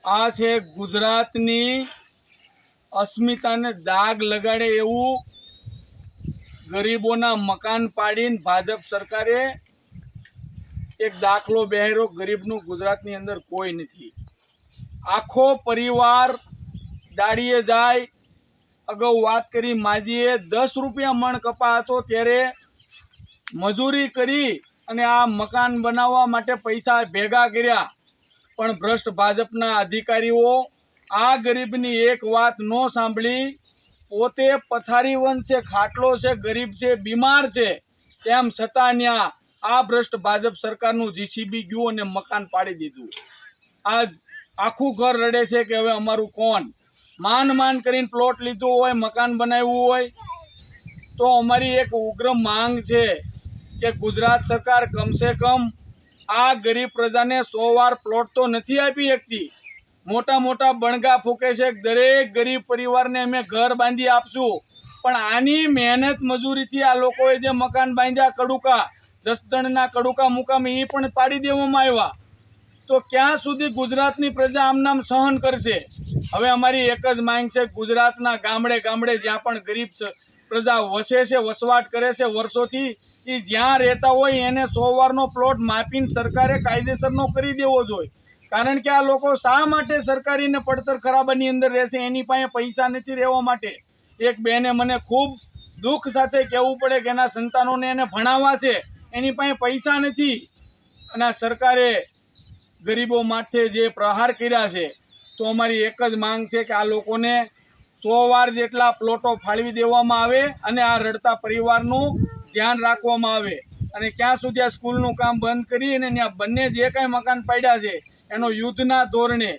આ છે ગુજરાતની અસ્મિતાને દાગ લગાડે એવું ગરીબોના મકાન પાડીને ભાજપ સરકારે એક દાખલો બેહાર્યો। ગરીબનું ગુજરાતની અંદર કોઈ નથી। આખો પરિવાર દાડીએ જાય। અગાઉ વાત કરી માજીએ 10 રૂપિયા મણ કપા હતો ત્યારે મજૂરી કરી અને આ મકાન બનાવવા માટે પૈસા ભેગા કર્યા, પણ ભ્રષ્ટ ભાજપના અધિકારીઓ આ ગરીબની એક વાત ન સાંભળી। પોતે પથારીવંત છે, ખાટલો છે, ગરીબ છે, બીમાર છે, તેમ છતાં ન્યા આ ભ્રષ્ટ ભાજપ સરકારનું જીસીબી ગયું અને મકાન પાડી દીધું। આજ આખું ઘર રડે છે કે હવે અમારું કોણ? માંડ કરીને પ્લોટ લીધો હોય, મકાન બનાવ્યું હોય તો અમારી એક ઉગ્ર માંગ છે કે ગુજરાત સરકાર કમસે કમ આ ગરીબ પ્રજાને 100 વાર પ્લોટ તો નથી આપી શકતી। મોટા મોટા બણગા ફૂકે છે, દરેક ગરીબ પરિવારને અમે ઘર બાંધી આપશું, પણ આની મહેનત મજૂરીથી આ લોકોએ જે મકાન બાંધ્યા કડુકા, જસદણના કડુકા મુકામે એ પણ પાડી દેવામાં આવ્યા। તો ક્યાં સુધી ગુજરાતની પ્રજા આમનામ સહન કરશે? હવે અમારી એક જ માંગ છે, ગુજરાતના ગામડે ગામડે જ્યાં પણ ગરીબ પ્રજા વસે છે, વસવાટ કરે છે વર્ષોથી, એ જ્યાં રહેતા હોય એને 100 વારનો પ્લોટ માપીને સરકારે કાયદેસરનો કરી દેવો જોઈએ। કારણ કે આ લોકો શા માટે સરકારીને પડતર ખરાબાની અંદર રહેશે? એની પાસે પૈસા નથી રહેવા માટે। એક બેને મને ખૂબ દુઃખ સાથે કહેવું પડે કે એના સંતાનોને એને ભણાવવા છે, એની પાસે પૈસા નથી, અને આ સરકારે ગરીબો માટે જે પ્રહાર કર્યા છે। તો અમારી એક જ માંગ છે કે આ લોકોને 100 વાર જેટલા પ્લોટો ફાળવી દેવામાં આવે અને આ રડતા પરિવારનું ધ્યાન રાખવામાં આવે। અને ક્યાં સુધી આ સ્કૂલનું કામ બંધ કરી અને ત્યાં બંને જે કાંઈ મકાન પાડ્યા છે એનો યુદ્ધના ધોરણે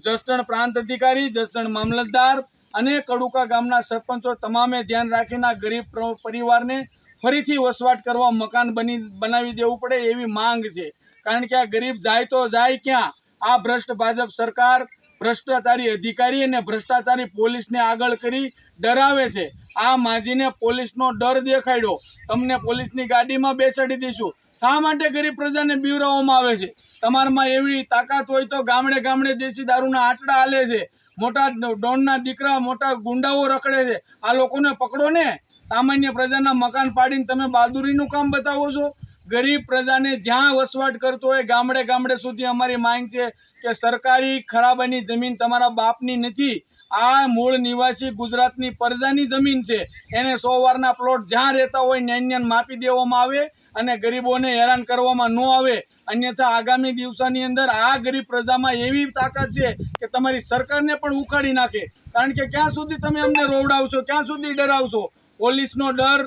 જસદણ પ્રાંત અધિકારી, જસદણ મામલતદાર અને કડુકા ગામના સરપંચો તમામે ધ્યાન રાખીને આ ગરીબ પરિવારને ફરીથી વસવાટ કરવા મકાન બનાવી દેવું પડે એવી માંગ છે। કારણ કે આ ગરીબ જાય તો જાય ક્યાં? આ ભ્રષ્ટ ભાજપ સરકાર ભ્રષ્ટાચારી અધિકારી અને ભ્રષ્ટાચારી પોલીસને આગળ કરી ડરાવે છે। આ માજીને પોલીસનો ડર દેખાડ્યો, તમને પોલીસની ગાડીમાં બેસાડી દઈશું। શા માટે ગરીબ પ્રજાને બીવરાવવામાં આવે છે? તમારામાં એવી તાકાત હોય તો ગામડે ગામડે દેશી દારૂના આટડા હાલે છે, મોટા ડોનના દીકરા, મોટા ગુંડાઓ રખડે છે, આ લોકોને પકડો ને। સામાન્ય પ્રજાના મકાન પાડીને તમે બહાદુરીનું કામ બતાવો છો। ગરીબ પ્રજાને જ્યાં વસવાટ કરતો હોય ગામડે ગામડે સુધી અમારી માંગ છે કે સરકારી ખરાબાની જમીન તમારા બાપની નથી, આ મૂળ નિવાસી ગુજરાતની પ્રજાની જમીન છે। એને 100 વારના પ્લોટ જ્યાં રહેતા હોય ન્યાય માપી દેવામાં આવે અને ગરીબોને હેરાન કરવામાં ન આવે। અન્યથા આગામી દિવસોની અંદર આ ગરીબ પ્રજામાં એવી તાકાત છે કે તમારી સરકારને પણ ઉખાડી નાખે। કારણ કે ક્યાં સુધી તમે અમને રોવડાવશો, ક્યાં સુધી ડરાવશો? પોલીસનો ડર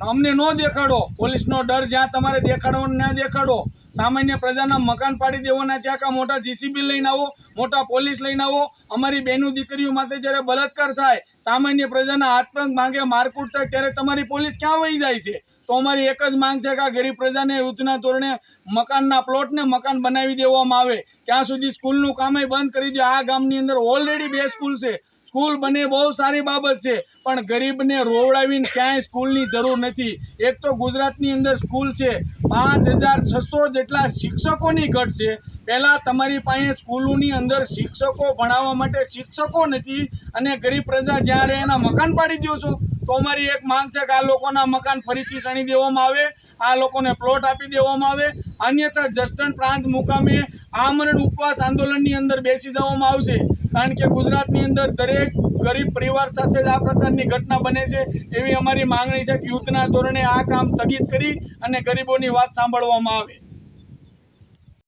અમને ન દેખાડો, પોલીસનો ડર જ્યાં તમારે દેખાડવાનો ના દેખાડો। સામાન્ય પ્રજાના મકાન પાડી દેવાના ત્યાં કા મોટા જીસીબી લઈને આવો, મોટા પોલીસ લઈને આવો। અમારી બહેનો દીકરીઓ માટે જ્યારે બળાત્કાર થાય, સામાન્ય પ્રજાના હાથ પગ માંગે મારકૂટ થાય ત્યારે તમારી પોલીસ ક્યાં વહી જાય છે? તો અમારી એક જ માંગ છે કે આ ગરીબ પ્રજાને યુદ્ધના ધોરણે મકાનના પ્લોટને મકાન બનાવી દેવામાં આવે। ત્યાં સુધી સ્કૂલનું કામ બંધ કરી દો। આ ગામની અંદર ઓલરેડી 2 સ્કૂલ છે, સ્કૂલ બને બહુ સારી બાબત છે, પણ ગરીબને રોવડાવીને ક્યાંય સ્કૂલની જરૂર નથી। એક તો ગુજરાતની અંદર સ્કૂલ છે, 5600 જેટલા શિક્ષકોની ઘટ છે। પહેલાં તમારી પાસે સ્કૂલોની અંદર શિક્ષકો ભણાવવા માટે શિક્ષકો નથી અને ગરીબ પ્રજા જ્યાં રહે એના મકાન પાડી દો છો। તો અમારી એક માંગ છે કે આ લોકોના મકાન ફરીથી સણી દેવામાં આવે, આ લોકોને પ્લોટ આપી દેવામાં આવે। અન્યથા જસદણ પ્રાંત મુકામે આમરણ ઉપવાસ આંદોલનની અંદર બેસી જવામાં આવશે। કારણ કે ગુજરાતની અંદર દરેક ગરીબ પરિવાર સાથે જ આ પ્રકારની ઘટના બને છે। એવી અમારી માંગણી છે કે યુદ્ધના ધોરણે આ કામ સ્થગિત કરી અને ગરીબોની વાત સાંભળવામાં આવે।